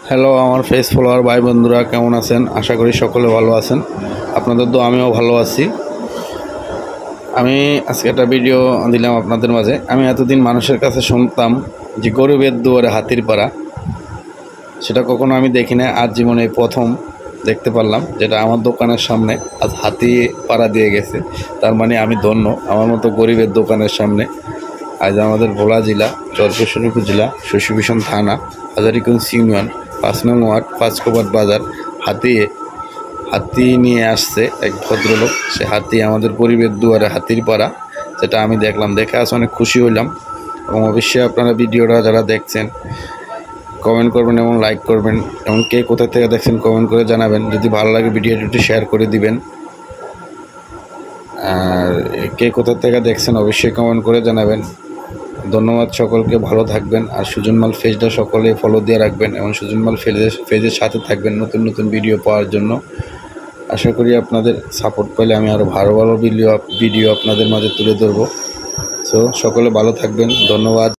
Hello আমার face follower ভাই বন্ধুরা, কেমন আছেন? আশা করি সকলে ভালো আছেন। আপনাদের তো আমিও ভালো আছি। আমি আজকে একটা ভিডিও দিলাম আপনাদের মাঝে। আমি এতদিন মানুষের কাছে শুনতাম যে গরিবের দুয়ারে হাতির পাড়া, সেটা কখনো আমি দেখি না। আজ জীবনে প্রথম দেখতে পারলাম, যেটা আমার দোকানের সামনে আজ হাতি পাড়া দিয়ে গেছে। তার মানে আমি ধন্য, আমার মতো গরিবের দোকানের সামনে আজ আমাদের ভোলা জেলা, চরপেশ্বরী উপজেলা, শশীভূষণ থানা, হাজারীগঞ্জ ইউনিয়ন, 5 নং ওয়ার্ড, পাঁচকোপাট বাজার হাতি নিয়ে আসছে এক ভদ্রলোক। সে হাতি আমাদের গরিবের দুয়ারে হাতির পাড়া, যেটা আমি দেখলাম, দেখে আজ অনেক খুশি হইলাম। এবং অবশ্যই আপনারা ভিডিওটা যারা দেখছেন কমেন্ট করবেন এবং লাইক করবেন, এবং কে কোথা থেকে দেখছেন কমেন্ট করে জানাবেন। যদি ভালো লাগে ভিডিওটি শেয়ার করে দিবেন। আর কে কোথা থেকে দেখছেন অবশ্যই কমেন্ট করে জানাবেন। ধন্যবাদ সকলকে, ভালো থাকবেন। আর সুজনমাল পেজটা সকলে ফলো দিয়ে রাখবেন এবং সুজনমাল পেজের সাথে থাকবেন নতুন নতুন ভিডিও পাওয়ার জন্য। আশা করি আপনাদের সাপোর্ট পেলে আমি আরও ভালো ভালো ভিডিও আপনাদের মাঝে তুলে ধরবো। সো সকলে ভালো থাকবেন, ধন্যবাদ।